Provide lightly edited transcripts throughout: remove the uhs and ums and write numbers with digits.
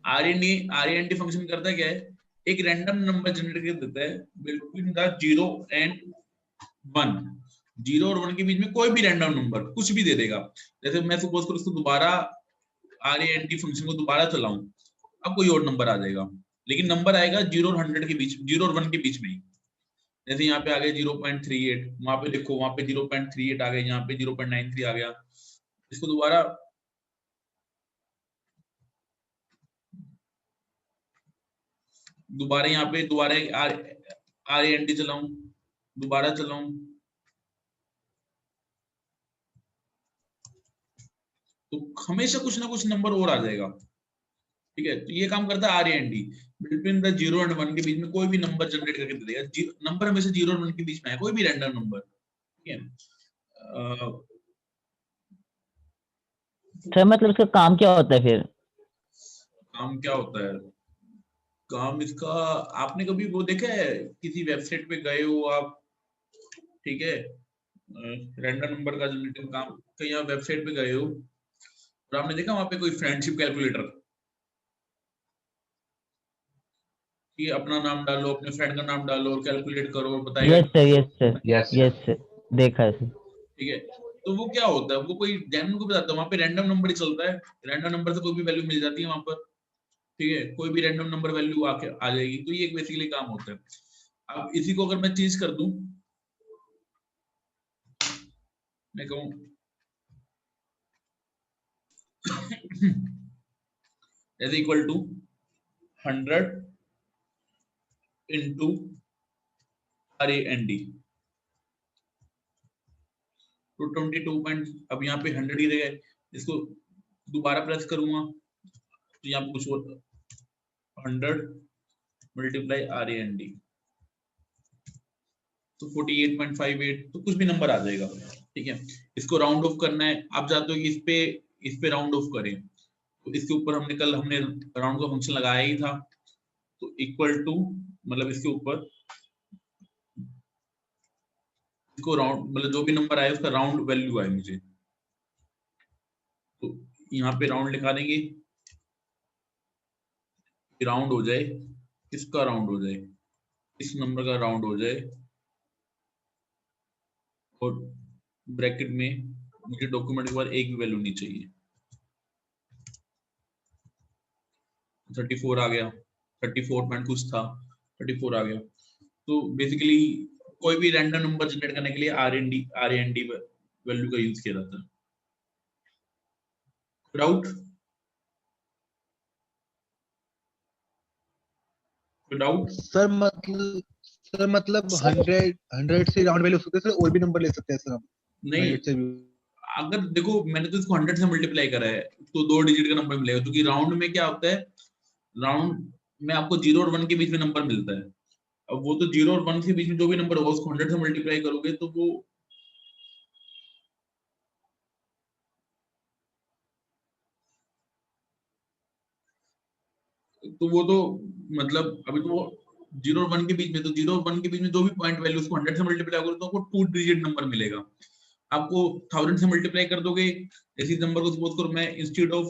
RND function करता क्या है, एक रैंडम नंबर जनरेट कर देता है बिटवीन द 0 एंड 1। 0 और 1 के बीच में कोई भी रैंडम नंबर कुछ भी दे देगा। जैसे मैं सपोज करूँ उसको दोबारा RND फंक्शन को दोबारा चलाऊं, अब कोई और नंबर आ जाएगा, लेकिन नंबर आएगा 0 और 100 के बीच, 0 और 1 के बीच में ही। जैसे यहाँ पे आ गया 0.38, वहां पे देखो वहां पे 0.38 आ गया, यहाँ पे 0.93 आ गया। इसको दोबारा यहाँ पे दोबारा RND चलाऊं, दोबारा चलाऊं, तो हमेशा कुछ ना कुछ नंबर और आ जाएगा। ठीक है, तो ये काम करता है RND, बिटवीन द 0 एंड 1 के बीच में कोई भी नंबर जनरेट करके दे देगा। नंबर हमेशा 0 और 1 के बीच में है, कोई भी रैंडम नंबर। ठीक है, सर मतलब इसका काम क्या होता है फिर? काम क्या होता है, काम इसका, आपने कभी वो देखा है किसी वेबसाइट पे गए हो आप, ठीक है, रैंडम नंबर का जनरेटिंग काम, कहीं आप वेबसाइट पे गए हो और आपने देखा वहां पे कोई फ्रेंडशिप कैलकुलेटर, कि अपना नाम डालो, अपने फ्रेंड का नाम डालो और कैलकुलेट करो और बताएगा yes sir, yes sir, yes yes sir, देखा है सर। ठीक है, तो वो क्या होता है, वो कोई जैन को बताता है, वहां पे रैंडम नंबर ही चलता है, रैंडम नंबर से कोई भी वैल्यू मिल जाती है वहां पर। ठीक है, कोई भी रैंडम नंबर वैल्यू आके आ जाएगी, तो ये एक बेसिकली काम होता है। अब इसी को अगर मैं चेंज कर दूं, मैं कहूं as equal to 100 into RAND, तो 22 अब यहाँ पे 100 ही रहेगा। इसको दोबारा प्रेस करूंगा तो यहाँ पे कुछ और 100 मल्टीप्लाई RAND, तो 48.58, तो कुछ भी नंबर आ जाएगा। ठीक है, इसको राउंड ऑफ करना है, आप चाहते हो कि इस पे राउंड ऑफ करें, तो इसके ऊपर हमने राउंड का फंक्शन लगाया ही था, तो इक्वल टू, मतलब इसके ऊपर इसको राउंड, मतलब जो भी नंबर आए उसका राउंड वैल्यू आए मुझे, तो यहाँ पे राउंड लिखा देंगे, राउंड हो जाए, इसका राउंड हो जाए, इस नंबर का राउंड हो जाए, और ब्रैकेट में मुझे डॉक्यूमेंट के बाद एक भी वैल्यू नहीं चाहिए। 34 आ गया, 34 पॉइंट कुछ था, 34 आ गया। तो बेसिकली कोई भी रैंडम नंबर जनरेट करने के लिए RND वैल्यू का यूज किया जाता है। Doubt, doubt? सर मतलब 100 से राउंड वैल्यू सकते हैं सर, और भी नंबर ले सकते हैं सर हम? नहीं, 100 से भी? अगर देखो मैंने तो इसको 100 से मल्टीप्लाई करा है, तो 2 डिजिट का नंबर मिलेगा, क्योंकि राउंड में क्या होता है, राउंड में आपको 0 और 1 के बीच में नंबर मिलता है। अब वो तो 0 और 1 के बीच में जो भी नंबर होगा उसको 100 से मल्टीप्लाई करोगे तो वो तो मतलब अभी तो 0 और 1 के बीच में, तो 0 और 1 के बीच में जो भी पॉइंट वैल्यू उसको 100 से मल्टीप्लाई करोगे तो आपको 2 डिजिट नंबर मिलेगा। आपको 1000 से मल्टीप्लाई कर दोगे, इसी नंबर को सपोज करो मैं इंस्टेड ऑफ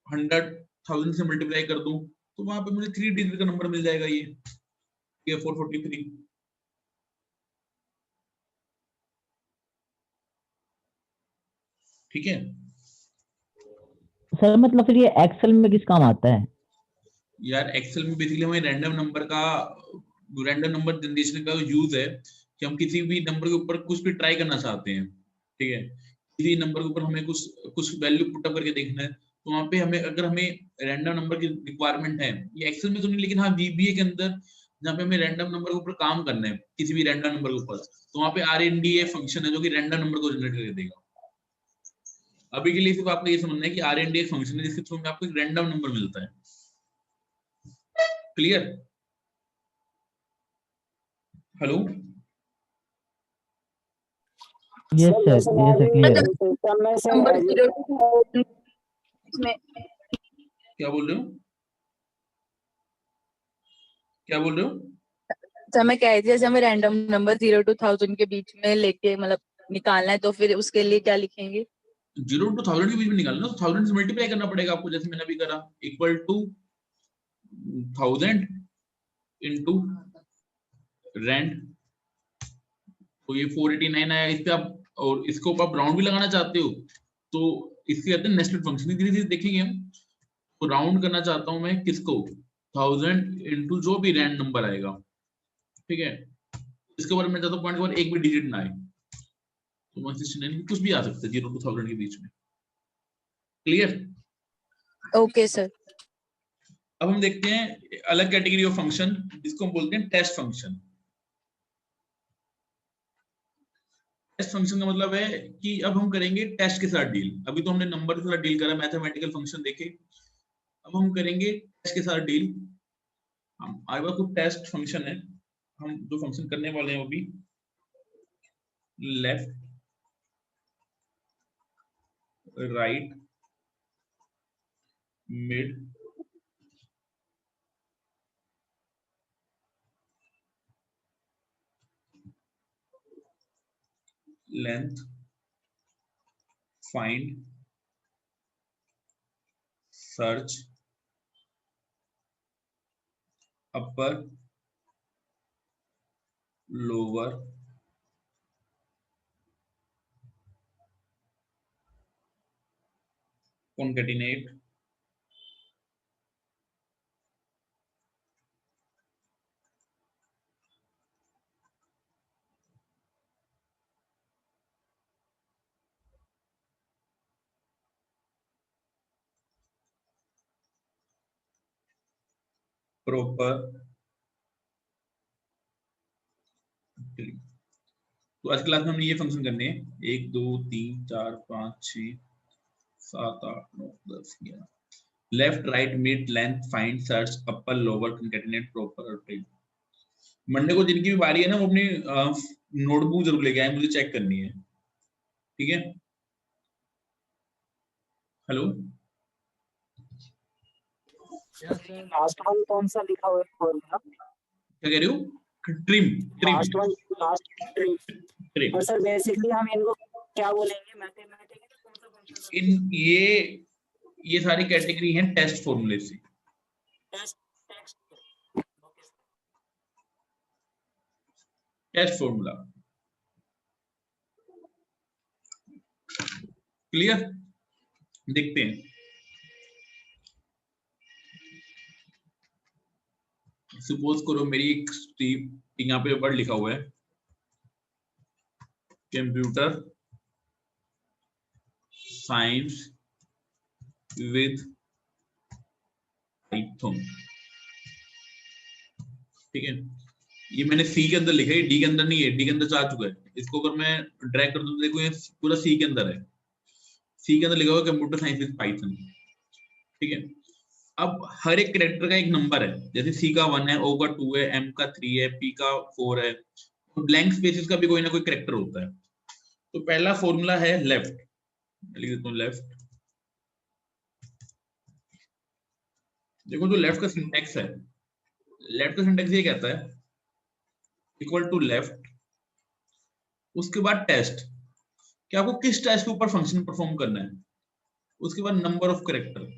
100,000 से मल्टीप्लाई कर दूं, तो वहां पे मुझे 3 डिजिट का नंबर मिल जाएगा, ये 443। ठीक है सर मतलब फिर ये एक्सेल में किस काम आता है? यार, एक्सेल में बेसिकली हमें रैंडम नंबर जनरेशन का यूज है कि हम किसी भी नंबर के ऊपर कुछ भी ट्राई करना चाहते हैं। ठीक है, किसी नंबर के ऊपर हमें कुछ कुछ वैल्यू पुट अप करके देखना है, तो वहां पे अगर हमें रैंडम नंबर की रिक्वायरमेंट है, ये एक्सेल में तो नहीं, लेकिन हाँ VBA के अंदर जहाँ पे हमें रैंडम नंबर के ऊपर काम करना है, किसी भी रैंडम नंबर के ऊपर, तो वहां पे RND फंक्शन है जो कि रैंडम नंबर को जनरेट करके देगा। अभी के लिए सिर्फ आपको ये समझना है कि RND एक फंक्शन है जिसके थ्रू में आपको एक रैंडम नंबर मिलता है। Clear? Hello? Yes sir, yes sir, clear. Number 0 में क्या बोल रहे हो, क्या बोल रहे हो? सर मैं कह रही थी जैसे हमें रैंडम नंबर 0 to 1000 के बीच में लेके मतलब निकालना है, तो फिर उसके लिए क्या लिखेंगे? 0 to 1000 के बीच में निकालना, तो 1000 से मल्टीप्लाई करना पड़ेगा आपको, जैसे मैंने अभी करा, इक्वल टू 1000 इनटू रेंट, तो ये 489 आया। इस पे आप, और इसको आप राउंड भी लगाना चाहते हो तो इसके कहते हैं नेस्टेड फंक्शन, धीरे धीरे देखेंगे हम। तो राउंड करना चाहता हूं मैं किसको, 1000 इनटू जो भी रैंड नंबर आएगा, ठीक है। इसके बारे में चाहता हूं पॉइंट के बाद एक भी डिजिट ना आए, तो 169 कुछ भी आ सकता है 0 to 1000 के बीच में। क्लियर? Okay sir. अब हम देखते हैं अलग कैटेगरी ऑफ फंक्शन, जिसको हम बोलते हैं टेस्ट फंक्शन। टेस्ट फंक्शन का मतलब है कि अब हम करेंगे टेस्ट के साथ डील। अभी तो हमने नंबर के साथ डील करा, मैथमेटिकल फंक्शन देखे, अब हम करेंगे टेस्ट के साथ डील। हम आगे बार कुछ टेस्ट फंक्शन है, हम जो फंक्शन करने वाले हैं वो भी left, right, mid, length, find, search, upper, lower, concatenate, proper. तो आज क्लास में हमने ये फंक्शन करने हैं, 1 2 3 4 5 6 7 8 9 10 11, left, right, mid, length, find, search, upper, lower, concatenate, proper और टेल। मंडे को जिनकी भी बारी है ना, वो अपनी नोटबुक जरूर लेके आए, मुझे चेक करनी है, ठीक है। हेलो, लास्ट वन कौन सा लिखा हुआ है फॉर्मूला? क्या कह रहे हो? Trim, trim, last one, last trim. Trim. और सर बेसिकली हम इनको क्या बोलेंगे, मैथमेटिकल कौन सा फंक्शन? इन ये सारी कैटेगरी हैं टेस्ट फॉर्मूले से। Test, test. Okay sir. Test formula clear? देखते हैं। सपोज करो मेरी एक स्ट्रीम, यहाँ पे वर्ड लिखा हुआ है कंप्यूटर साइंस विद पाइथन, ठीक है। ये मैंने सी के अंदर लिखा है, डी के अंदर नहीं है, डी के अंदर जा चुका है। इसको अगर मैं ड्रैग कर दूं तो देखो ये पूरा सी के अंदर है, सी के अंदर लिखा हुआ है कंप्यूटर साइंस विद पाइथन, ठीक है। अब हर एक कैरेक्टर का एक नंबर है, जैसे सी का 1 है, ओ का 2 है, एम का 3 है, पी का 4 है, तो ब्लैंक स्पेसेस का भी कोई ना कोई कैरेक्टर होता है। तो पहला फॉर्मूला है लेफ्ट, लिख देता हूं लेफ्ट। देखो जो लेफ्ट का सिंटैक्स है, लेफ्ट का सिंटैक्स ये कहता है इक्वल टू लेफ्ट, उसके बाद टेस्ट, कि आपको किस टेस्ट के ऊपर फंक्शन परफॉर्म करना है, उसके बाद नंबर ऑफ कैरेक्टर,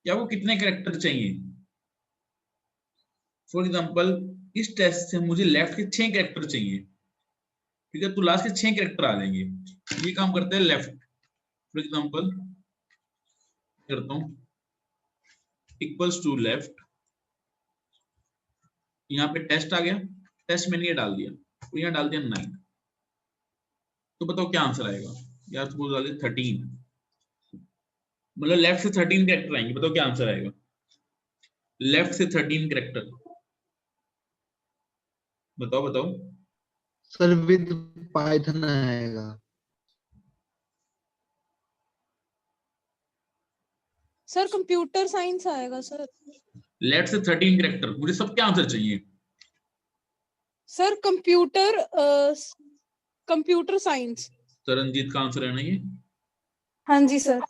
कि आपको कितने कैरेक्टर चाहिए। फॉर एग्जांपल इस टेस्ट से मुझे लेफ्ट के 6 कैरेक्टर चाहिए, ठीक है, तो लास्ट के 6 कैरेक्टर आ जाएंगे। ये काम करते हैं लेफ्ट। फॉर एग्जांपल करता हूं इक्वल्स टू लेफ्ट, यहाँ पे टेस्ट आ गया, टेस्ट मैंने ये डाल दिया, तो यहाँ डाल दिया 9, तो बताओ क्या आंसर आएगा यार? सपोज डाल दिया 13, मतलब लेफ्ट से 13 कैरेक्टर आएंगे, बताओ क्या आंसर आएगा? लेफ्ट से 13 कैरेक्टर, बताओ बताओ। सर विद पाइथन आएगा। सर कंप्यूटर साइंस आएगा सर। लेफ्ट से 13 कैरेक्टर, मुझे सब क्या आंसर चाहिए? Sir computer science. सरनजीत का आंसर है ना ये? हाँ जी सर।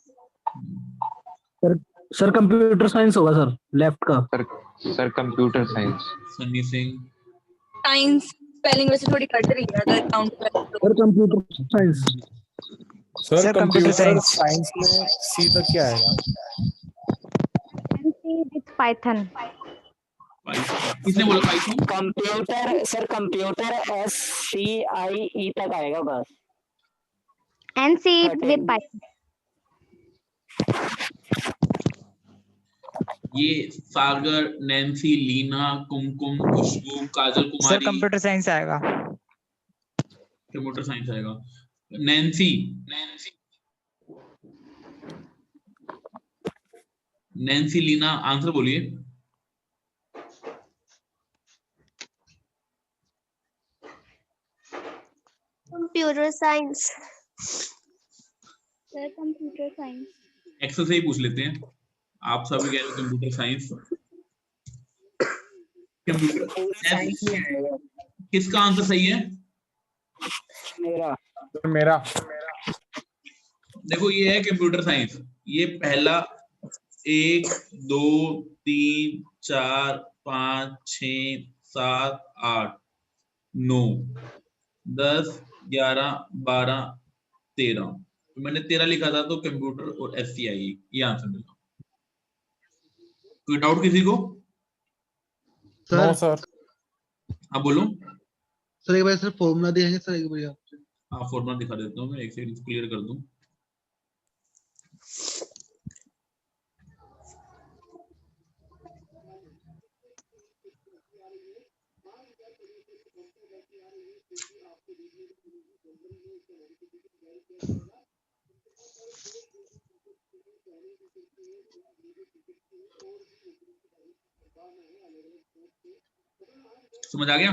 सर कंप्यूटर साइंस होगा सर, लेफ्ट का। Sir computer science. Sunny Singh, science spelling वैसे थोड़ी कट रही है, अगर काउंट करें तो। Sir computer science. Sir computer computer science. Science में सी तक क्या आएगा? NC with Python. किसने बोला Python? Computer sir, computer SCIE तक आएगा बस। NC with 13। Python. ये Sagar, Nancy, Leena, Kumkum, Khushboo, Kajal sir Kumari, computer science आएगा। कंप्यूटर साइंस आएगा। नैन्सी, नैन्सी, लीना, आंसर बोलिए। Computer science. Sir, computer science. Excel से ही पूछ लेते हैं, आप सभी कह रहे हो कंप्यूटर साइंस। कंप्यूटर साइंस में आएगा किसका आंसर सही है? मेरा। मेरा। देखो ये है कंप्यूटर साइंस, ये पहला 1 2 3 4 5 6 7 8 9 10 11 12 13, तो मैंने 13 लिखा था, तो कंप्यूटर और SCIE ये आंसर मिला। कोई डाउट किसी को? No sir sir. हाँ बोलो। सर एक बार सर फॉर्मूला देंगे सर एक बार आपसे। हाँ फॉर्मूला दिखा देता हूँ मैं, एक सेकंड क्लियर कर दूं। समझ आ गया?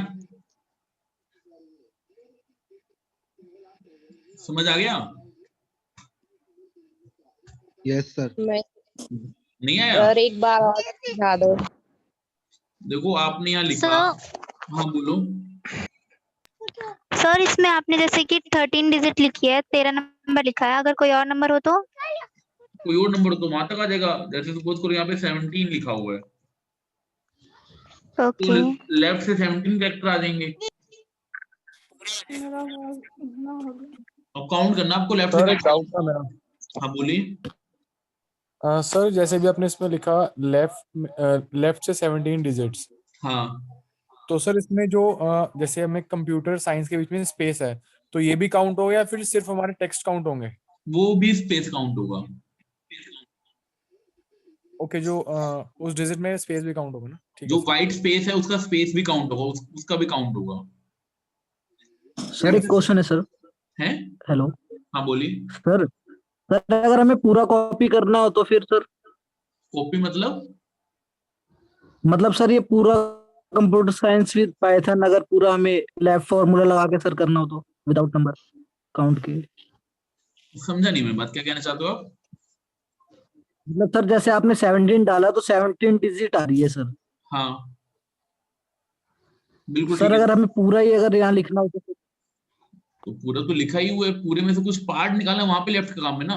समझ आ गया? Yes sir. मैं नहीं आया? सर एक बार और समझा दो। देखो आपने यहाँ लिखा। हाँ बोलो। सर इसमें आपने जैसे कि 13 डिजिट लिखी है, 13 नंबर लिखा है, अगर कोई और नंबर हो तो? कोई और नंबर तो वहां तक आ जाएगा, जैसे सपोज करो यहाँ पे 17 लिखा हुआ है, तो ओके। लेफ्ट से 17 कैरेक्टर आ जाएंगे। अब काउंट करना आपको लेफ्ट से सर एक कैरेक्टर। डाउट था मेरा। हाँ बोलिए। सर जैसे भी आपने इसमें लिखा लेफ्ट से 17 डिजिट्स, हाँ तो सर इसमें जो जैसे हमें कंप्यूटर साइंस के बीच में स्पेस है, तो ये भी काउंट होगा या फिर सिर्फ हमारे टेक्स्ट काउंट होंगे? वो भी स्पेस काउंट होगा। ओके, जो उस डिजिट में स्पेस भी काउंट होगा ना? ठीक है जो सर। व्हाइट स्पेस है उसका स्पेस भी काउंट होगा, उसका भी काउंट होगा। सर एक क्वेश्चन है सर। है? हेलो हाँ बोलिए। सर। सर अगर हमें पूरा कॉपी करना हो तो फिर सर? कॉपी मतलब सर ये पूरा कंप्यूटर साइंस विद पाइथन अगर पूरा हमें लैब फॉर्मूला लगा के सर करना हो तो विदाउट नंबर काउंट के? समझा नहीं मैं बात, क्या कहना चाहते हो आप? मतलब सर जैसे आपने 17 डाला तो 17 डिजिट आ रही है सर। हाँ बिल्कुल सर ठीक है। अगर हमें पूरा ही अगर यहाँ लिखना हो तो फिर? तो पूरा तो लिखा ही हुआ है, पूरे में से कुछ पार्ट निकालना वहां पे लेफ्ट का काम है ना,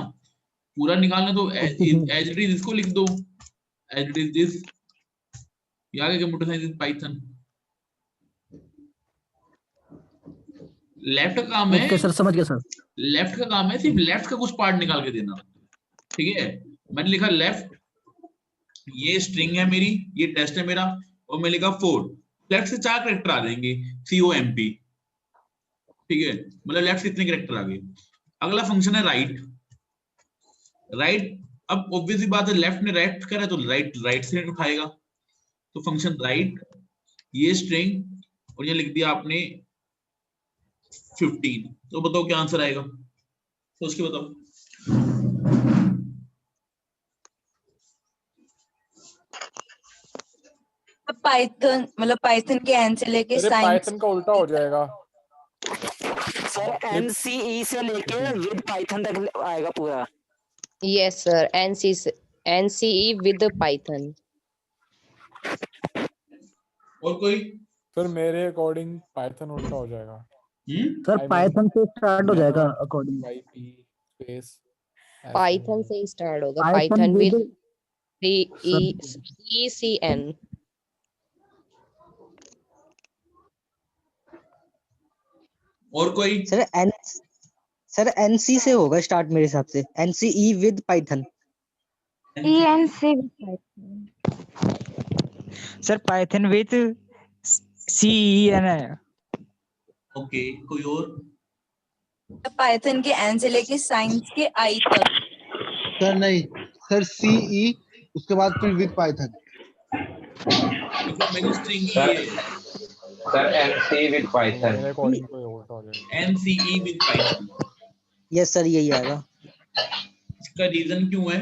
पूरा निकालना तो एज इट इज इसको लिख दो, एज इट इज दिस। ये आ गया कंप्यूटर साइंस पाइथन। लेफ्ट का काम है, ओके सर समझ गया सर। लेफ्ट का काम है सिर्फ लेफ्ट का कुछ पार्ट निकाल के देना। ठीक है, मैंने लिखा लेफ्ट, ये स्ट्रिंग है मेरी, ये टेस्ट है मेरा, और मैं लिखा 4, लेफ्ट से 4 कैरेक्टर आ जाएंगे, COMP। ठीक है, मतलब लेफ्ट से इतने कैरेक्टर आ गए। अगला फंक्शन है राइट। राइट, अब ऑब्वियसली बात है, लेफ्ट ने राइट करा तो राइट से उठाएगा, तो फंक्शन राइट, ये स्ट्रिंग, और ये लिख दिया आपने 15। तो बताओ क्या आंसर आएगा, सोच के बताओ। पाइथन मतलब पाइथन के एन से लेके अरे साइंस। पाइथन का उल्टा हो जाएगा सर NCE से लेके विद पाइथन तक आएगा पूरा। Yes sir, NCE with Python. और कोई? सर मेरे अकॉर्डिंग पाइथन उल्टा हो जाएगा। सर पाइथन से स्टार्ट हो जाएगा अकॉर्डिंग। स्पेस पाइथन से ही स्टार्ट होगा, Python Python with with ECN। और कोई? सर सर एनसी से होगा स्टार्ट मेरे हिसाब से, NCE with Python. Sir Python with CEN है। ओके, कोई और? पाइथन के एन से लेके साइंस के आई तक। सर नहीं, सर सीई उसके बाद फिर विद पाइथन। देखो मेरी स्ट्रिंग सर ये सर MC with Python। मेरे अकॉर्डिंग कोई और था जाएगा। NCE with Python. Yes sir यही आएगा। इसका रीजन क्यों है?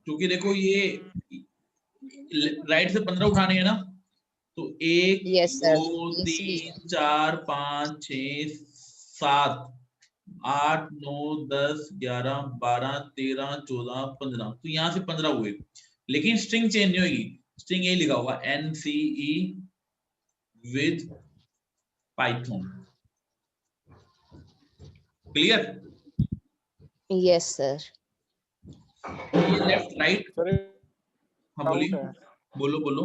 क्योंकि देखो ये राइट से 15 उठाने हैं ना, तो 1 Yes, sir. 2 3 4 5 6 7 8 9 10 11 12 13 14 15, तो यहाँ से 15 हुए, लेकिन स्ट्रिंग चेंज नहीं होगी। स्ट्रिंग यही लिखा होगा NCE with Python. Clear? Yes, sir. ये लेफ्ट राइट। सर हाँ बोलिए, डाउट है बोलो बोलो।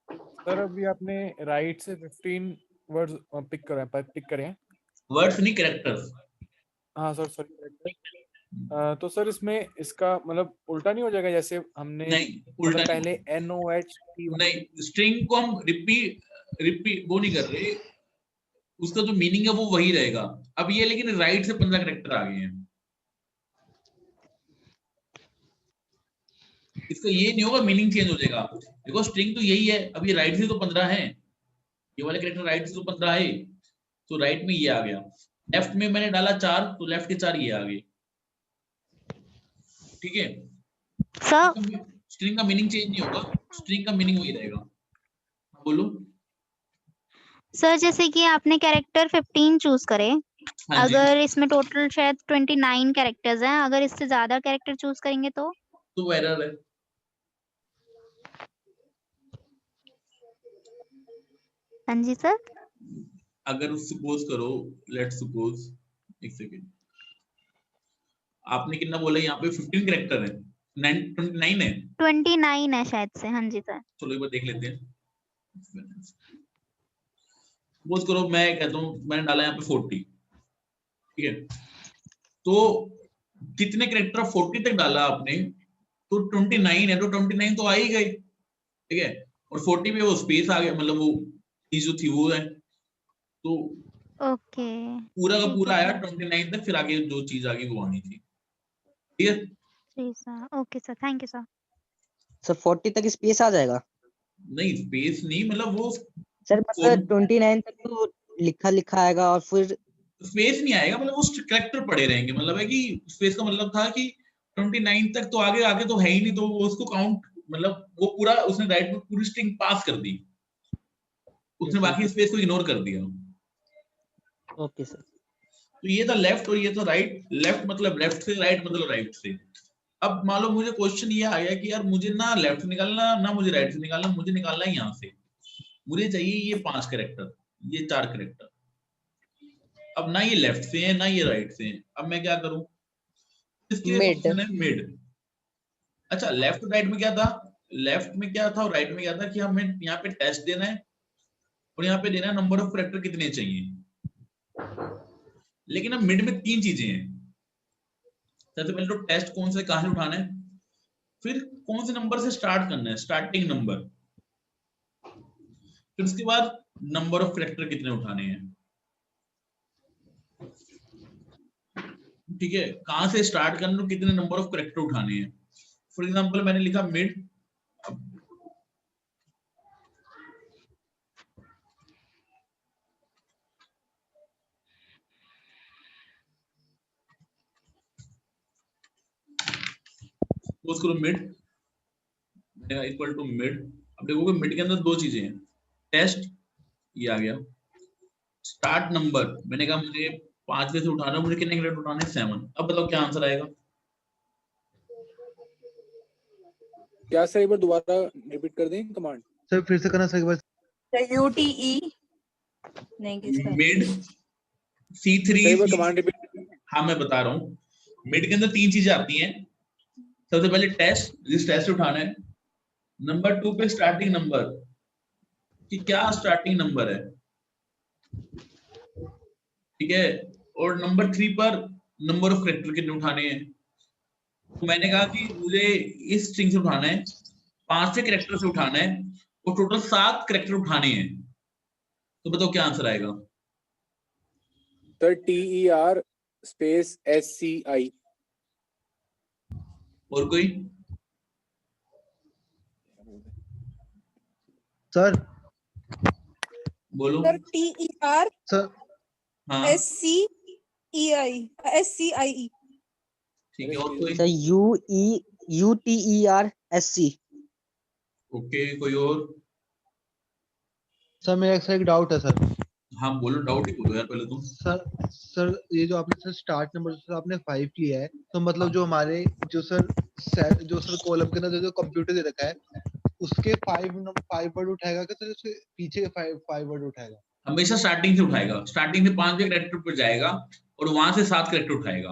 सर, अभी आपने राइट से 15 वर्ड्स पिक करे हैं। वर्ड्स नहीं, कैरेक्टर्स। हाँ सर, सॉरी। तो सर इसमें इसका मतलब उल्टा नहीं हो जाएगा, जैसे हमने नहीं, मतलब उल्टा पहले NOH नहीं, स्ट्रिंग को हम रिपीट वो नहीं कर रहे, उसका जो मीनिंग है वो वही रहेगा। अब ये लेकिन राइट से 15 कैरेक्टर आ गए हैं, इसका ये नहीं होगा मीनिंग चेंज हो जाएगा। देखो स्ट्रिंग तो यही है, अब ये राइट से तो 15 है, ये वाले कैरेक्टर राइट से तो 15 है, तो राइट में ये आ गया। लेफ्ट में मैंने डाला 4, तो लेफ्ट के 4 ये आ गए। ठीक है, सर स्ट्रिंग का मीनिंग चेंज नहीं होगा, स्ट्रिंग का मीनिंग वही रहेगा। बोलो। सर जैसे कि आपने कैरेक्टर 15 चूज करे, हाँ जी, अगर इसमें टोटल शायद 29 कैरेक्टर्स हैं, अगर इससे ज्यादा कैरेक्टर चूज करेंगे तो एरर है। हाँ जी सर। अगर सपोज करो, लेट्स सपोज, एक सेकेंड, आपने कितना बोला यहाँ पे? 15 कैरेक्टर है, 29 है। 29 है शायद से। हाँ जी सर। चलो एक बार देख लेते हैं। सपोज करो मैं कहता हूँ मैंने डाला यहाँ पे 40, ठीक है, तो कितने कैरेक्टर 40 तक डाला आपने, तो 29 है, तो 29 तो आ ही गए, ठीक है, और 40 पे वो स्पेस आ गया, मतलब वो चीज जो थी वो है, तो ओके पूरा का ठीक पूरा है आया 29 तक, फिर आगे जो चीज आ गई वो आनी थी। ठीक है, जी sir. Okay sir, thank you sir. Sir 40 तक स्पेस आ जाएगा? नहीं स्पेस नहीं, मतलब वो सर मतलब 29 तक तो लिखा लिखा आएगा और फिर स्पेस नहीं आएगा, मतलब वो कैरेक्टर पड़े रहेंगे। मतलब है कि स्पेस का मतलब था कि 29 तक तो आगे आगे तो है ही नहीं, तो वो उसको काउंट, मतलब वो पूरा उसने राइट में पूरी स्ट्रिंग पास कर दी, उसने बाकी स्पेस को इग्नोर कर दिया। Okay sir. तो ये था लेफ्ट और ये था राइट। लेफ्ट मतलब लेफ्ट से, राइट मतलब राइट से। अब मान लो मुझे क्वेश्चन ये आ गया कि यार मुझे ना लेफ्ट से निकालना ना मुझे राइट से निकालना, मुझे निकालना है यहाँ से, मुझे चाहिए ये 5 कैरेक्टर, ये 4 कैरेक्टर। अब ना ये लेफ्ट से है ना ये राइट से है, अब मैं क्या करूं? इसके ऑप्शन है मिड। अच्छा, लेफ्ट राइट में क्या था? लेफ्ट में क्या था और राइट में क्या था कि हमें यहाँ पे टेस्ट देना है और यहाँ पे देना है नंबर ऑफ कैरेक्टर कितने चाहिए। लेकिन अब मिड में 3 चीजें हैं। सबसे पहले तो टेस्ट कौन से कहां से उठाना है, फिर कौन से नंबर से स्टार्ट करना है, स्टार्टिंग नंबर, फिर उसके बाद नंबर ऑफ कैरेक्टर कितने उठाने हैं। ठीक है, कहां से स्टार्ट करना है, कितने नंबर ऑफ कैरेक्टर उठाने हैं। फॉर एग्जांपल मैंने लिखा मिड, करो मिड इक्वल टू मिड। अब देखोगे मिड के अंदर 2 चीजें हैं, टेस्ट ये आ गया, स्टार्ट नंबर मैंने कहा मुझे 5 से उठाना, मुझे कितने कैरेक्टर उठाने? 7। अब बताओ क्या आंसर आएगा? क्या सर एक बार दोबारा रिपीट कर दें कमांड? सर फिर से करना सर एक बार। UTE नहीं किसका मिड C3 सर एक बार कमांड रिपीट। हाँ मैं बता रहा हूँ, मिड के अंदर 3 चीजें आती हैं। सबसे पहले टेस्ट, जिस टेस्ट उठाना है। नंबर 2 पे स्टार्टिंग नंबर, कि क्या स्टार्टिंग नंबर है। ठीक है, और नंबर 3 पर नंबर ऑफ कैरेक्टर कितने उठाने हैं। तो मैंने कहा कि मुझे इस स्ट्रिंग से उठाना है, 5 कैरेक्टर से उठाना है और टोटल 7 कैरेक्टर उठाने हैं। तो बताओ क्या आंसर आएगा। Sir TER space SCI। और कोई? सर बोलो। सर TER सर हाँ SCIE। ठीक है, और कोई? Sir UTER SC। ओके, कोई और? सर मेरा एक डाउट है सर। हाँ बोलो, डाउट ही बोलो यार पहले तुम। सर ये जो आपने सर स्टार्ट नंबर सर आपने 5 लिया है, तो मतलब जो हमारे जो सर कॉलम के अंदर जो कंप्यूटर दे रखा है उसके 5 वर्ड उठाएगा क्या सर, उसके पीछे 5 वर्ड उठाएगा? हमेशा स्टार्टिंग से उठाएगा, स्टार्टिंग से 5वें कैरेक्टर पर जाएगा और वहां से 7 कैरेक्टर उठाएगा।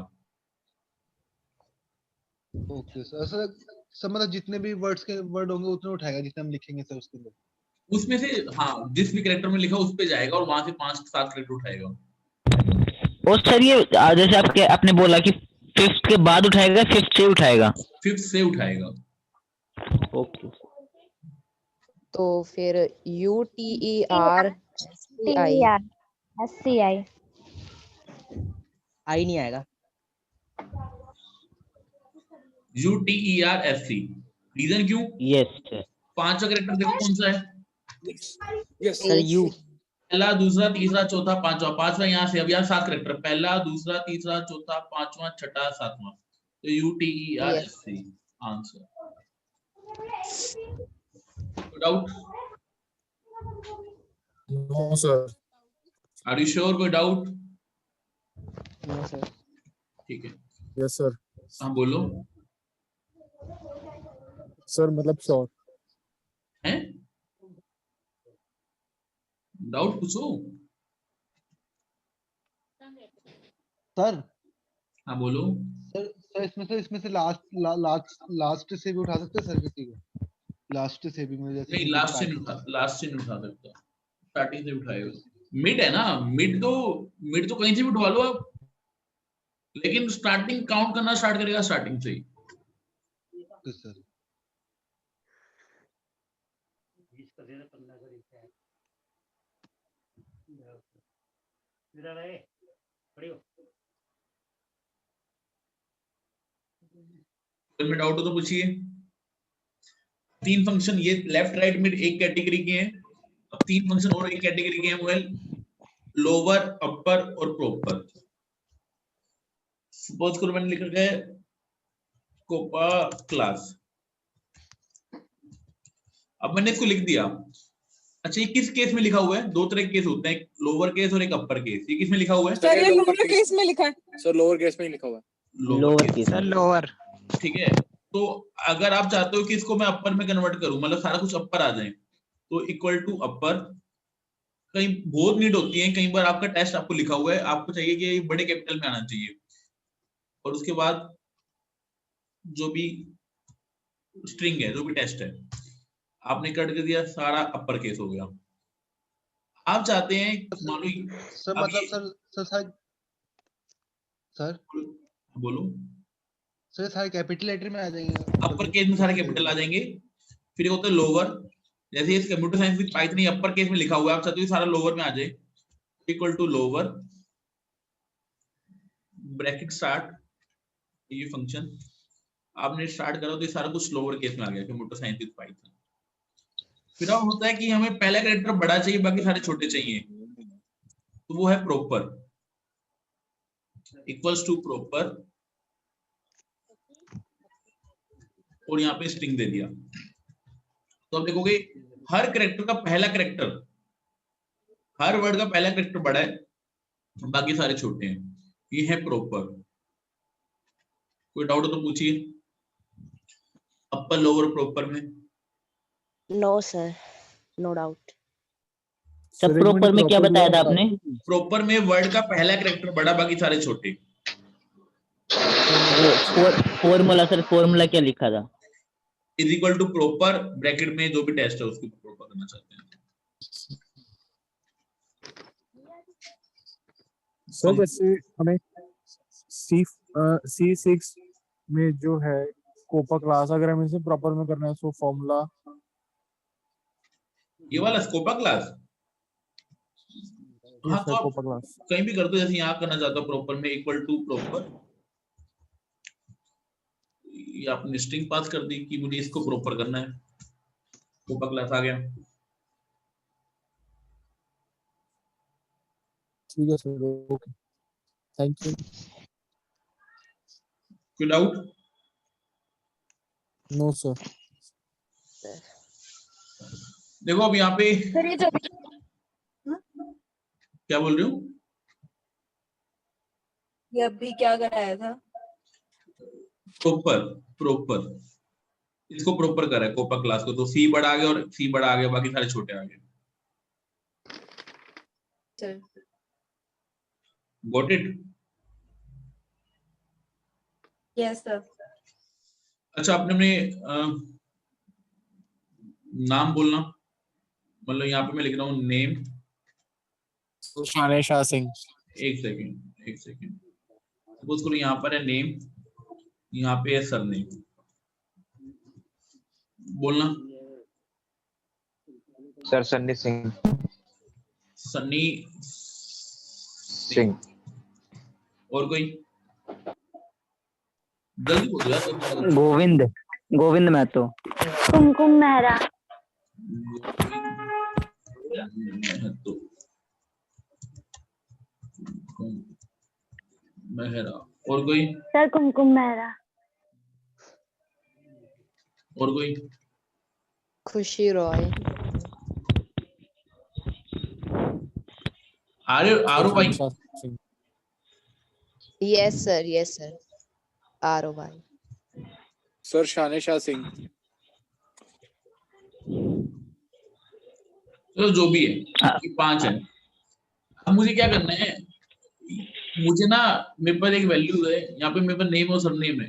ओके सर मतलब जितने भी वर्ड होंगे उतने उठाएगा जितने हम लिखेंगे सर उसके अंदर। उसमें से हाँ, जिस भी कैरेक्टर में लिखा उस पे जाएगा और वहां से 5-7 कैरेक्टर उठाएगा। और सर ये जैसे आपने बोला कि 5th के बाद उठाएगा, 5th से उठाएगा। 5th से उठाएगा। ओके। तो फिर UTER SCI आई नहीं आएगा। UTER SC। रीजन क्यों? Yes sir. 5वां कैरेक्टर देखो कौन सा है। Sir U। पहला, दूसरा, तीसरा, चौथा, पांचवा यहाँ से। अब यहाँ 7 कैरेक्टर, पहला, दूसरा, तीसरा, चौथा, 5वां, 6वां, 7वां। तो UTER SC आंसर। Doubt? No sir. Are you sure? कोई डाउट? No sir. ठीक है, यस सर। हाँ बोलो। सर मतलब श्योर हैं? डाउट पूछो। सर हाँ बोलो। सर इसमें से लास्ट से भी उठा सकते हैं सर किसी को? लास्ट से भी मुझे नहीं, लास्ट से नहीं उठा सकता, स्टार्टिंग से उठाएगा। मिड है ना, मिड तो कहीं से भी उठवा लो आप, लेकिन स्टार्टिंग काउंट करना स्टार्ट करेगा स्टार्टिंग से ही। सर में डाउट हो तो पूछिए। 3 फंक्शन, ये लेफ्ट राइट मिड एक कैटेगरी के हैं। अब 3 फंक्शन और एक कैटेगरी के हैं, वो है लोअर, अपर और प्रॉपर। सपोज करो मैंने लिख रखा है कोपा क्लास। अब मैंने इसको लिख दिया। अच्छा, ये किस केस में लिखा हुआ है? 2 तरह के केस होते हैं, एक लोअर केस और एक अपर केस। ये किस में लिखा हुआ है? सर ये लोअर केस में लिखा है। सर लोअर केस में ही लिखा हुआ है। Lower case. Sir lower. ठीक है, तो अगर आप चाहते हो कि इसको मैं अपर में कन्वर्ट करूं, मतलब सारा कुछ अपर आ जाए, तो इक्वल टू अपर। कहीं बहुत नीड होती है, कई बार आपका टेस्ट आपको लिखा हुआ है, आपको चाहिए कि ये बड़े कैपिटल में आना चाहिए, और उसके बाद जो भी स्ट्रिंग है, जो भी टेस्ट है, आपने कट कर दिया, सारा अपर केस हो गया। आप चाहते हैं मान लो सर मतलब सर बोलो। सर सारे कैपिटल लेटर में आ जाएंगे, अपर केस में सारे कैपिटल आ जाएंगे। फिर एक होता है लोअर, जैसे इस computer science with Python upper case में लिखा हुआ है, आप चाहते हो सारा लोअर में आ जाए, equal to lower bracket start, ये फंक्शन आपने स्टार्ट करा तो ये सारा कुछ लोअर केस में आ गया कंप्यूटर साइंस विद पाइथन। फिर अब होता है कि हमें पहला कैरेक्टर बड़ा चाहिए, बाकी सारे छोटे चाहिए, तो वो है प्रॉपर, इक्वल्स टू प्रॉपर, और यहाँ पे स्ट्रिंग दे दिया। तो आप देखोगे हर कैरेक्टर का पहला कैरेक्टर, हर वर्ड का पहला कैरेक्टर बड़ा है, बाकी सारे छोटे हैं। ये है प्रॉपर। कोई डाउट हो तो पूछिए। अपर, लोअर, प्रॉपर में? No sir, no doubt. सब प्रॉपर में क्या बताया था आपने? प्रॉपर में वर्ड का पहला कैरेक्टर बड़ा, बाकी सारे छोटे। फॉर्मूला सर, फॉर्मूला क्या लिखा था? Is equal to proper bracket में जो भी टेस्ट है उसको प्रॉपर करना चाहते हैं। सर जैसे हमें C6 में जो है कोपा क्लास, अगर हमें इसे प्रॉपर में करना है तो फॉर्मूला ये वाला स्कोपा क्लास, हाँ तो आप कोपा क्लास कहीं भी कर दो, जैसे यहाँ करना चाहता हूँ प्रॉपर में इक्वल टू प्रॉपर, ये आपने स्ट्रिंग पास कर दी कि मुझे इसको प्रॉपर करना है, कोपा क्लास आ गया। ठीक है सर, ओके, थैंक यू। कोई डाउट? No sir. देखो अब यहाँ पे सर ये जो क्या बोल रही हूँ, ये अभी क्या कराया था? प्रॉपर इसको प्रॉपर करा है कोपा क्लास को, तो सी बड़ा आ गया और सी बड़ा आ गया, बाकी सारे छोटे आ गए। Sir got it? Yes sir. अच्छा आपने नाम बोलना, मतलब यहाँ पे मैं लिख रहा हूँ नेम, शाने शाह सिंह। एक सेकेंड सपोज करो यहाँ पर है नेम, यहाँ पे है सरनेम, बोलना। सर सन्नी सिंह। सन्नी सिंह। और कोई? जल्दी बोलो यार। गोविंद महतो। कुमकुम मेहरा। मेहरा। और कोई? सर कुमकुम मेहरा। और कोई? खुशी रॉय। आरो भाई। यस सर आरो भाई। सर शाने शाह सिंह। चलो जो भी है, ये 5 है। अब मुझे क्या करना है, मुझे ना मेरे पास एक वैल्यू है, यहाँ पे मेरे पास नेम और सरनेम है,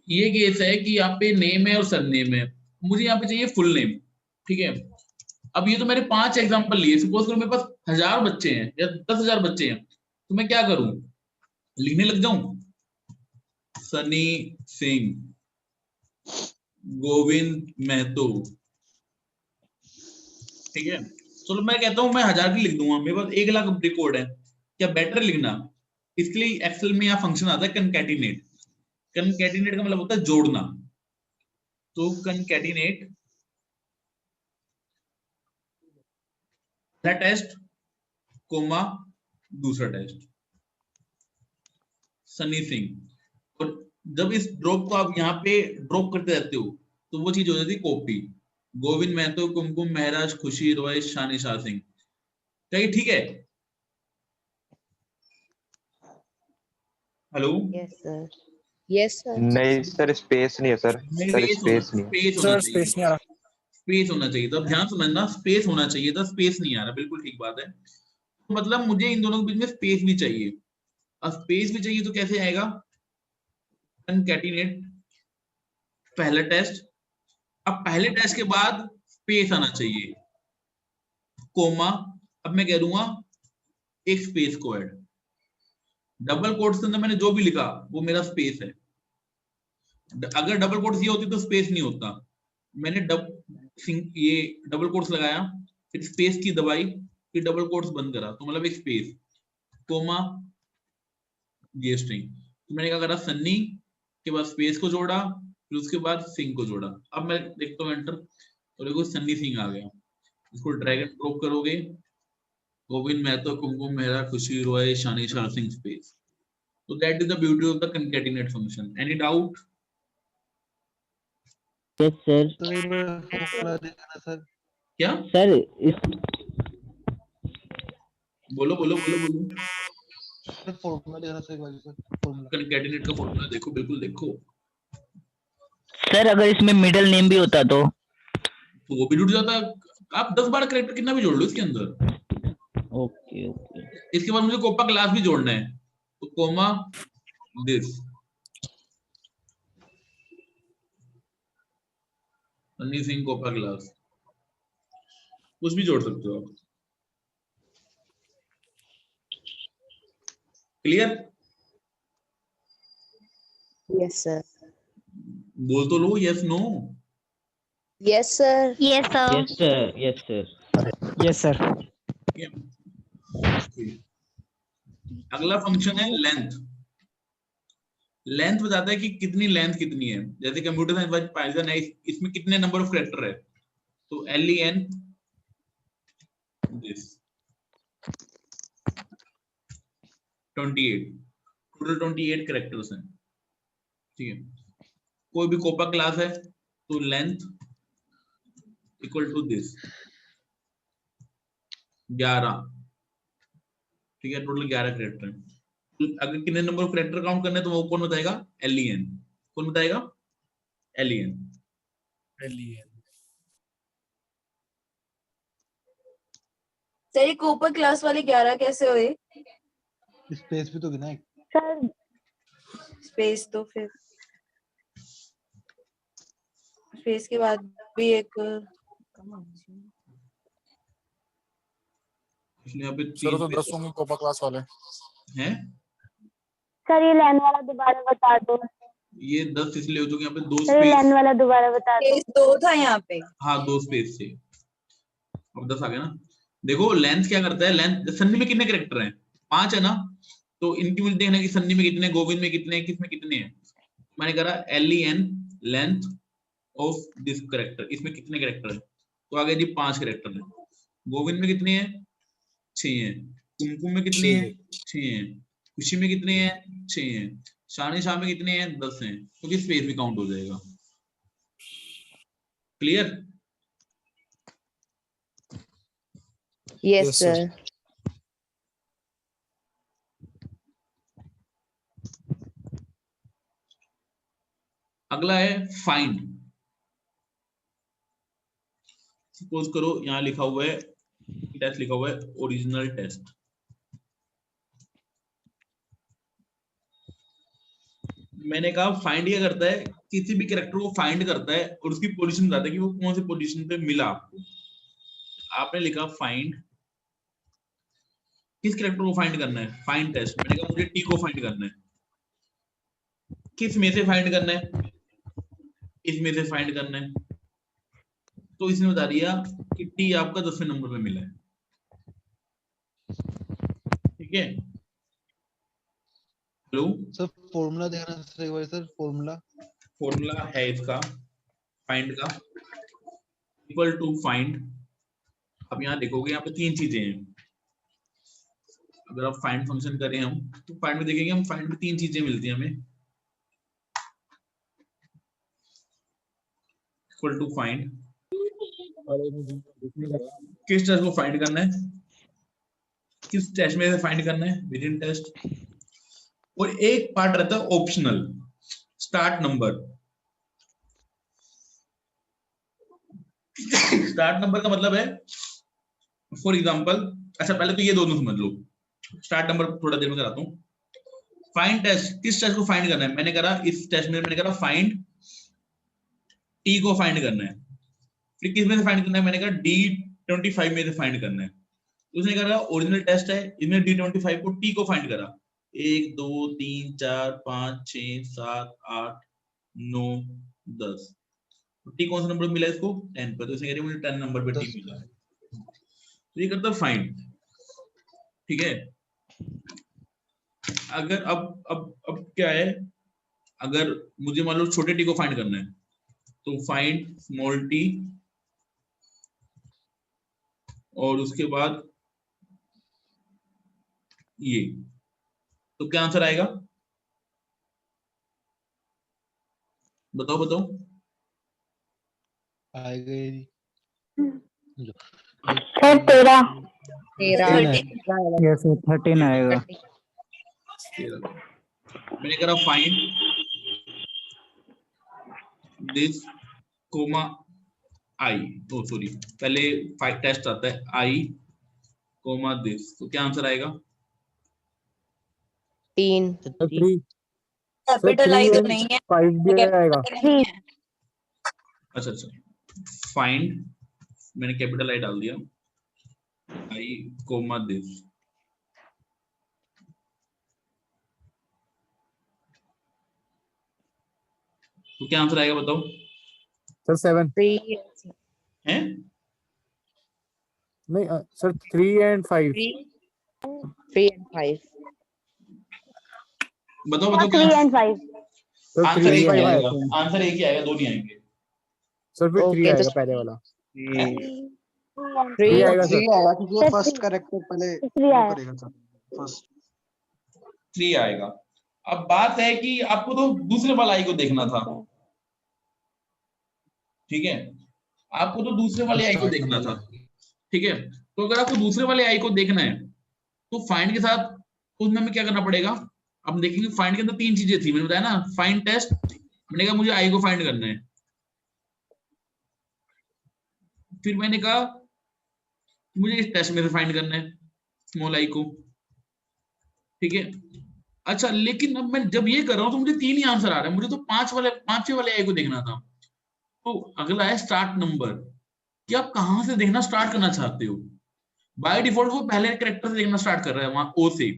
ये केस है कि यहाँ पे नेम है और सरनेम है, मुझे यहाँ पे चाहिए फुल नेम। ठीक है, अब ये तो मैंने 5 एग्जांपल लिए, सपोज करो मेरे पास 1000 बच्चे हैं या 10,000 बच्चे हैं, तो मैं क्या करूं, लिखने लग जाऊं सनी सिंह, गोविंद महतो। ठीक है, चलो मैं कहता हूं मैं 1000 की लिख दूंगा, मेरे पास 1 लाख रिकॉर्ड है, क्या बेटर लिखना? इसके लिए एक्सेल में यहाँ फंक्शन आता है कनकैटिनेट। कनकैटिनेट का मतलब होता है जोड़ना, तो कनकैटिनेट पहला टेस्ट कोमा दूसरा टेस्ट सनी सिंह। और जब इस ड्रॉप को आप यहाँ पे ड्रॉप करते रहते हो तो वो चीज हो जाती है कॉपी, गोविंद महतो, कुमकुम महराज, खुशी रॉय, शाने शाह सिंह। क्या ये ठीक है? हेलो? Yes sir. नहीं सर स्पेस नहीं है सर। सर स्पेस नहीं है। सर स्पेस नहीं आ रहा। स्पेस होना चाहिए था, ध्यान समझना, स्पेस होना चाहिए था, स्पेस नहीं आ रहा, बिल्कुल ठीक बात है। मतलब मुझे इन दोनों के बीच में स्पेस भी चाहिए, अब स्पेस भी चाहिए तो कैसे आएगा, कनकैटिनेट पहला टेस्ट, अब पहले टेस्ट के बाद स्पेस आना चाहिए, कोमा, अब मैं कह दूंगा एक स्पेस को ऐड, डबल कोट्स के अंदर मैंने जो भी लिखा वो मेरा स्पेस है, अगर डबल कोट्स ये होती तो स्पेस नहीं होता, मैंने ये डबल कोट्स लगाया, फिर स्पेस की दबाई, फिर डबल कोट्स बंद करा, तो मतलब एक स्पेस, कोमा, ये स्ट्रिंग। तो मैंने क्या करा, सन्नी के बाद स्पेस को जोड़ा, फिर उसके बाद सिंह को जोड़ा। अब मैं देखता हूँ एंटर, तो देखो सन्नी सिंह आ गया। इसको ड्रैग एंड ड्रॉप करोगे, Govind Mahato, Kumkum Mehra, Khushi Roy, Shani Shah Singh, space. So that is the beauty of the concatenate function. Any doubt? Yes sir. तो एक बार फॉर्मूला देखना सर। क्या सर इस बोलो बोलो बोलो बोलो। सर फॉर्मूला देखना सर एक बार सर, फॉर्मूला concatenate का फॉर्मूला देखो, बिल्कुल देखो। सर अगर इसमें मिडिल नेम भी होता तो वो भी जुड़ जाता। आप 10-12 कैरेक्टर कितना भी जोड़ लो इसके अंदर। Okay okay. इसके बाद मुझे कोपा क्लास भी जोड़ना है, तो comma this, Sunny Singh COPA class, कुछ भी जोड़ सकते हो आप। क्लियर? Yes, sir. बोल तो लो yes no. Yes, sir. Yes sir. Yes sir yes sir yes sir. अगला फंक्शन है लेंथ। लेंथ बताता है कि कितनी लेंथ कितनी है। जैसे कंप्यूटर साइंस वाइज पाइथन है, इसमें कितने नंबर ऑफ कैरेक्टर है, तो len दिस 28, टोटल 28 कैरेक्टर्स हैं। ठीक है, कोई भी कोपा क्लास है तो लेंथ इक्वल टू दिस 11। ठीक है, टोटल 11 कैरेक्टर हैं। अगर कितने नंबर ऑफ कैरेक्टर काउंट करने तो वो कौन बताएगा, len। कौन बताएगा, len। सर ये कोपर क्लास वाले 11 कैसे हुए? स्पेस भी तो गिना एक। सर स्पेस तो फिर स्पेस के बाद भी एक इसलिए यहाँ पे सर तो 10 होंगे कोपा क्लास वाले हैं। सर ये लाइन वाला दोबारा बता दो। ये 10 इसलिए हो चुके, यहाँ पे 2 सर ये लाइन स्पेस। वाला दोबारा बता दो। स्पेस 2 था यहाँ पे। हाँ 2 स्पेस थे, अब 10 आ गया ना। देखो लेंथ क्या करता है, लेंथ सन्नी में कितने कैरेक्टर हैं, 5 है ना, तो इनकी मुझे देखना है कि सन्नी में कितने, गोविंद में कितने, किसमें कितने हैं। मैंने करा len length of this character, इसमें कितने कैरेक्टर है, तो आ गया जी 5 कैरेक्टर है। गोविंद में कितने हैं, 6 हैं। कुमकुम में कितने हैं, 6 हैं। खुशी में कितने हैं, 6 हैं। शानी शाह में कितने हैं, 10 हैं, क्योंकि स्पेस भी काउंट हो जाएगा। क्लियर? Yes, sir. अगला है फाइंड। सपोज करो यहाँ लिखा हुआ है, टेस्ट लिखा हुआ है ओरिजिनल टेस्ट। मैंने कहा फाइंड क्या करता है, किसी भी कैरेक्टर को फाइंड करता है और उसकी पोजीशन बताता है कि वो कौन सी पोजीशन पे मिला आपको। आपने लिखा फाइंड, किस कैरेक्टर को फाइंड करना है, फाइंड टेस्ट। मैंने कहा मुझे टी को फाइंड करना है। किस में से फाइंड करना है, इसमें से फाइंड करना है। तो इसने बता दिया कि टी आपका 10वें नंबर पे मिला है। ठीक है, हेलो सर फॉर्मूला देखना सर एक बार सर, फॉर्मूला है इसका फाइंड का, इक्वल टू फाइंड। अब यहाँ देखोगे, यहाँ पे 3 चीजें हैं। अगर आप फाइंड फंक्शन करें हम, तो फाइंड में देखेंगे हम, फाइंड में 3 चीजें मिलती हैं हमें। इक्वल टू फाइंड, किस टेस्ट को फाइंड करना है, किस टेस्ट में से फाइंड करना है, विद इन टेस्ट। और एक पार्ट रहता है optional, start number. Start number का मतलब है, फॉर एग्जांपल, अच्छा पहले तो ये दोनों समझ लो। स्टार्ट नंबर थोड़ा देर में कराता हूँ। फाइंड टेस्ट, किस टेस्ट को फाइंड करना है, मैंने करा इस टेस्ट में मैंने करा फाइंड टी को फाइंड करना है। फिर किस में से फाइंड करना है, मैंने कहा D25 में से फाइंड करना है। तो उसने कहा ओरिजिनल टेस्ट है, इसमें D25 को टी को फाइंड करा, 1 2 3 4 5 6 7 8 9 10। टी कौन सा नंबर मिला इसको, 10 पर, तो इसने कहा मुझे 10 नंबर पे टी मिला है। तो ये करता है फाइंड, ठीक है। अगर अब क्या है, अगर मुझे मान लो छोटे टी को फाइंड करना है तो फाइंड स्मॉल टी, और उसके बाद ये, तो क्या आंसर आएगा बताओ बताओ। आएगा ये जी। सर 13। 13 यस 13 आएगा। मैंने करा find this comma I, oh sorry पहले फाइव टेस्ट आता है आई कोमा दिस, तो क्या आंसर आएगा 3 3 कैपिटल आई तो नहीं है, 5 भी आएगा। नहीं है। अच्छा अच्छा, फाइंड मैंने कैपिटल आई डाल दिया, आई कोमा दिस, तो क्या आंसर आएगा बताओ। सर 7 3 हैं नहीं सर 3 and 5 3 and 5 बताओ बताओ क्या 3 and 5। सर आंसर 3 एक and ही 5 आएगा, आएगा। आंसर एक ही आएगा, दो नहीं आएंगे। सर फिर 3 Okay, आएगा तो- पहले वाला। 3 आएगा सर। आएगा क्योंकि वो सर, फर्स्ट three- करेक्टर पहले three वो आया। करेगा सर फर्स्ट। 3 आएगा। अब बात है कि आपको तो दूसरे वाला आई को देखना था, ठीक है, आपको तो दूसरे वाले आई को देखना था, ठीक है। तो अगर आपको दूसरे वाले आई को देखना है तो फाइंड के साथ उसमें हमें क्या करना पड़ेगा। अब देखेंगे फाइंड के अंदर 3 चीजें थी, मैंने बताया ना, फाइंड टेस्ट, मैंने कहा मुझे आई को फाइंड करना है, फिर मैंने कहा मुझे इस टेस्ट में से फाइंड करना है स्मॉल आई को, ठीक है। अच्छा लेकिन अब मैं जब ये कर रहा हूं तो मुझे 3 ही आंसर आ रहा है, मुझे तो 5वें वाले आई को देखना था। तो अगला है स्टार्ट नंबर, कि आप कहां से देखना स्टार्ट करना चाहते हो। बाय डिफॉल्ट वो पहले कैरेक्टर से देखना स्टार्ट कर रहा है, वहां ओ से,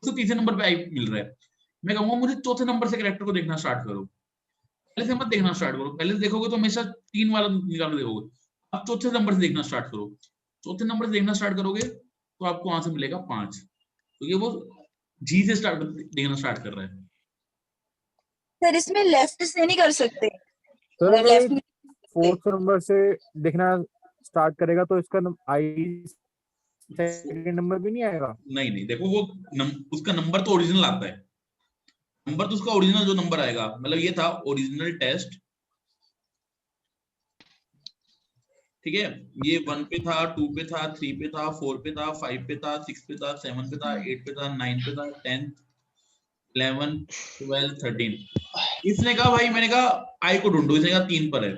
तो तीसरे नंबर पे आई मिल रहा है। मैं कहूंगा मुझे चौथे नंबर से कैरेक्टर को देखना स्टार्ट करो, पहले से मत देखना स्टार्ट करो, पहले से देखोगे तो हमेशा 3 वाला निकाल के देखोगे। अब चौथे नंबर से देखना स्टार्ट करो, चौथे नंबर से देखना स्टार्ट करोगे तो आपको वहां से मिलेगा 5, तो ये वो जी से स्टार्ट देखना स्टार्ट कर रहा है। सर इसमें लेफ्ट से नहीं कर सकते, सर लेफ्ट में 4th नंबर से देखना स्टार्ट करेगा तो इसका आई सेकंड नंबर भी नहीं आएगा। नहीं नहीं देखो वो उसका नंबर तो ओरिजिनल आता है, नंबर तो उसका ओरिजिनल जो नंबर आएगा, मतलब ये था ओरिजिनल टेस्ट, ठीक है, ये 1 पे था, 2 पे था, 3 पे था, 4 पे था, 5 पे था, 6 पे था, 7 पे था, 8 पे था, 9 पे था, 10 11 12 13। इसने कहा भाई, मैंने कहा आई को ढूंढो, इसने कहा 3 पर है,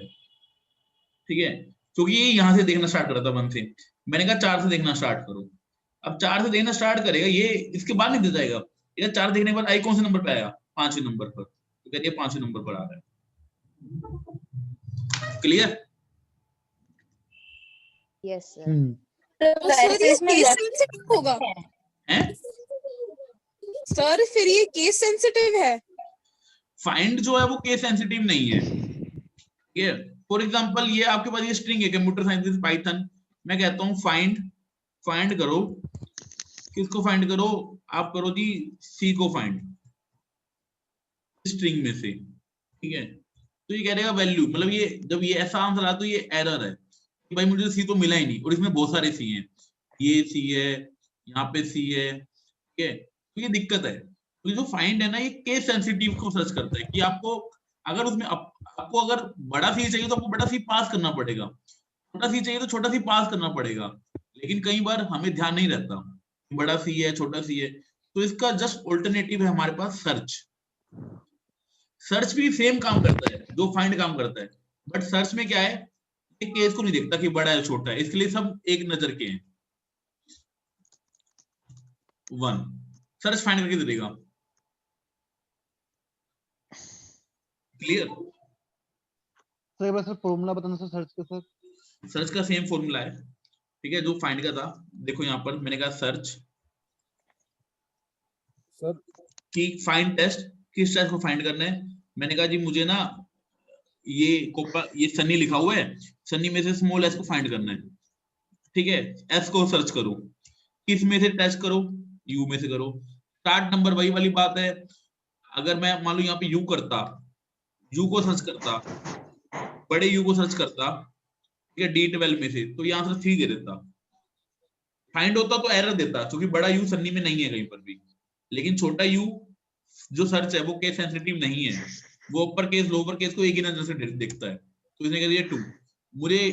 ठीक है, क्योंकि ये यहाँ से देखना स्टार्ट कर रहा था 1 से, मैंने कहा 4 से देखना स्टार्ट करो। अब 4 से देखना स्टार्ट करेगा, ये इसके बाद नहीं दे जाएगा, ये 4 देखने के बाद आई कौन से नंबर पे आया, 5वें नंबर पर, तो कहते हैं 5वें नंबर पर आ रहा है। क्लियर? Yes, sir. तो सर ये केस सेंसिटिव होगा हैं? सर, फिर ये केस सेंसिटिव है। फाइंड जो है वो केस सेंसिटिव नहीं है, ठीक है। फॉर एग्जांपल ये आपके पास ये स्ट्रिंग है कंप्यूटर साइंस पाइथन, मैं कहता हूँ फाइंड करो, किसको फाइंड करो, आप करो जी सी को फाइंड स्ट्रिंग में से, ठीक है। तो ये कह देगा वैल्यू, मतलब ये जब ये ऐसा आंसर आता तो ये एरर है कि भाई मुझे सी तो मिला ही नहीं, और इसमें बहुत सारे सी हैं, ये सी है, यहाँ पे सी है, ठीक है, तो ये दिक्कत है। तो जो फाइंड है ना, ये केस सेंसिटिव को सर्च करता है कि आपको अगर उसमें आपको अगर बड़ा सी चाहिए तो आपको बड़ा सी पास करना पड़ेगा, छोटा सी चाहिए तो छोटा सी पास करना पड़ेगा, लेकिन कई बार हमें ध्यान नहीं रहता बड़ा सी है छोटा सी है, तो इसका जस्ट ऑल्टरनेटिव है हमारे पास सर्च भी सेम काम करता है जो फाइंड काम करता है, बट सर्च में क्या है, एक केस को नहीं देखता कि बड़ा है छोटा है, इसके लिए सब एक नजर के हैं। 1 सर्च फाइंड करके दे देगा। क्लियर? सर एक बार सर फॉर्मूला बताना सर सर्च का। सर सर्च का सेम फॉर्मूला है, ठीक है, जो फाइंड का था। देखो यहाँ पर मैंने कहा सर्च सर कि फाइंड टेस्ट, किस टेस्ट को फाइंड करना है। मैंने कहा जी मुझे ना ये सन्नी लिखा हुआ है, सन्नी में से स्मॉल एस को फाइंड करना है, ठीक है, एस को सर्च करो, किस में से टेस्ट करो, यू में से करो। स्टार्ट नंबर वही वाली बात है, अगर मैं मान लो यहाँ पे यू करता, यू को सर्च करता, बड़े यू को सर्च करता, ठीक है, D12 में से, तो यहाँ से 3 दे देता। फाइंड होता तो एरर देता, क्योंकि बड़ा यू सन्नी में नहीं है कहीं पर भी, लेकिन छोटा यू जो सर्च है वो केस सेंसिटिव नहीं है, वो अपर केस लोअर केस को एक ही नजर से देखता है। तो इसने कह दिया 2, मुझे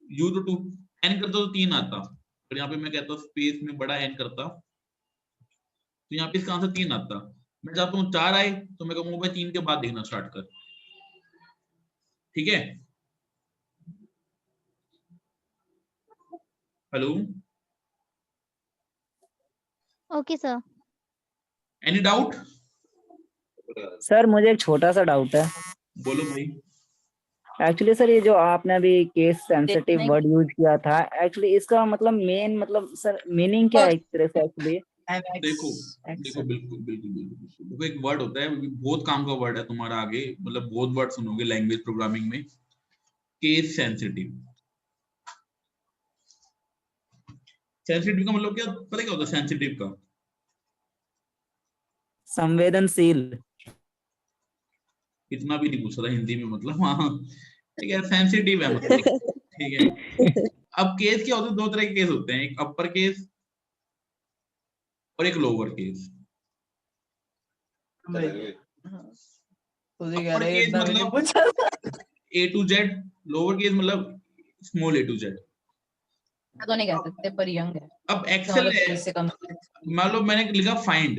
यू तो 2 एन करता तो 3 आता, और यहाँ पे मैं कहता स्पेस में बड़ा एन करता, तो यहाँ पे इसका आंसर 3 आता। मैं चाहता हूँ 4 आए, तो मैं कहूंगा भाई 3 के बाद देखना स्टार्ट कर। ठीक है, hello, okay sir. Any doubt? Sir मुझे एक छोटा सा डाउट है। बोलो भाई। एक्चुअली सर ये जो आपने अभी केस सेंसिटिव देखने- वर्ड यूज किया था, एक्चुअली इसका मतलब मेन मतलब सर मीनिंग क्या है एक तरह से एक्चुअली? देखो देखो बिल्कुल बिल्कुल बिल्कुल, देखो एक वर्ड होता है, बहुत काम का वर्ड है तुम्हारा आगे, मतलब बहुत वर्ड सुनोगे लैंग्वेज प्रोग्रामिंग में, केस सेंसिटिव। सेंसिटिव का मतलब क्या पता, क्या होता है सेंसिटिव का? संवेदनशील। इतना भी नहीं पूछ रहा हिंदी में, मतलब हाँ ठीक है, सेंसिटिव है मतलब, ठीक है। अब केस क्या होता है, 2 तरह के केस होते हैं, एक अपर केस और एक लोअर केस। अपर केस मतलब A to Z, lower case मतलब स्मॉल A to Z। तो नहीं कह सकते, पर यंग है। अब एक्सेल है, से कम मान लो मैंने लिखा फाइंड,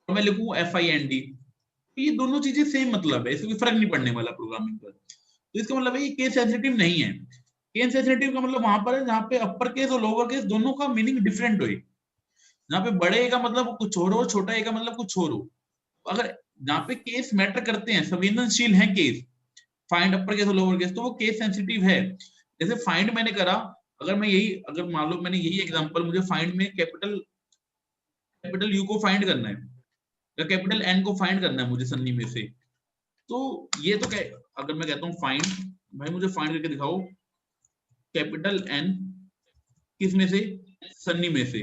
और मैं लिखूं FIND, ये दोनों चीजें सेम मतलब है, इससे कोई फर्क नहीं पड़ने वाला प्रोग्रामिंग पर। तो इसका मतलब है ये केस सेंसिटिव नहीं है। केस सेंसिटिव का मतलब वहां पर है जहाँ पे अपर केस और लोअर केस दोनों का मीनिंग डिफरेंट हो, जहाँ पे बड़े का मतलब कुछ और हो, छोटा ए का मतलब कुछ और हो। अगर जहाँ पे केस मैटर करते हैं, संवेदनशील है केस, फाइंड अपर केस और लोअर केस, तो वो केस सेंसिटिव है। जैसे फाइंड मैंने करा, अगर मैं यही, अगर मान लो मैंने यही एग्जांपल, मुझे फाइंड में कैपिटल यू को फाइंड करना है या कैपिटल एन को फाइंड करना है मुझे सन्नी में से, तो ये तो क्या, अगर मैं कहता हूँ फाइंड, भाई मुझे फाइंड करके दिखाओ कैपिटल एन किस में से, सन्नी में से,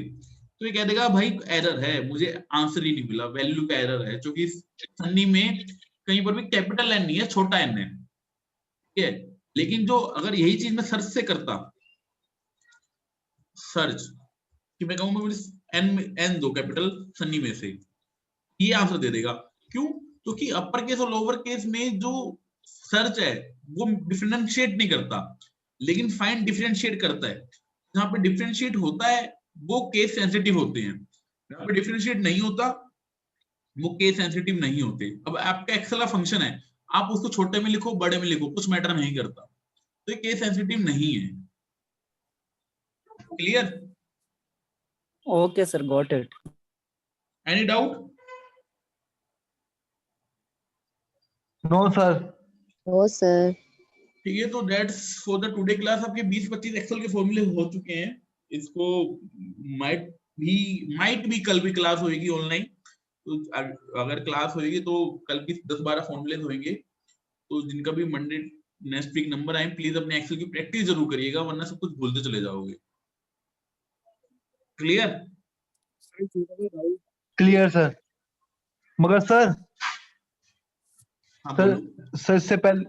तो ये कह देगा भाई एरर है, मुझे आंसर ही नहीं मिला, वैल्यू का एरर है, क्योंकि सन्नी में कहीं पर भी कैपिटल एन नहीं है, छोटा एन है। ठीक है, लेकिन जो अगर यही चीज मैं सर्च से करता, सर्च कि मैं कहूंगा मुझे एन दो कैपिटल सन्नी में से, ये आंसर दे देगा। क्यों? क्योंकि अपर केस और लोअर केस में जो सर्च है वो डिफरेंशिएट नहीं करता, लेकिन फाइंड डिफरेंशिएट करता है। जहां पे डिफरेंशिएट होता है वो केस सेंसिटिव होते हैं, जहां पे डिफरेंशिएट नहीं होता वो केस सेंसिटिव नहीं होते। अब आपका एक्सेल का फंक्शन है, आप उसको छोटे में लिखो बड़े में लिखो, कुछ मैटर नहीं करता, तो ये केस सेंसिटिव नहीं है। Clear? Okay sir, got it. Any doubt? No sir. No sir. ठीक है, तो that's for the today class. आपके 20-25 एक्सेल के फॉर्मूले हो चुके हैं। इसको माइट भी कल भी क्लास होगी ऑनलाइन, तो अगर क्लास होगी तो कल भी 10-12 फॉर्मूले होंगे। तो जिनका भी मंडे नेक्स्ट वीक नंबर आए, प्लीज अपने एक्सेल की प्रैक्टिस जरूर करिएगा, वरना सब कुछ भूलते चले जाओगे। क्लियर? Clear sir. मगर सर, हाँ सर बोलो। सर इससे पहले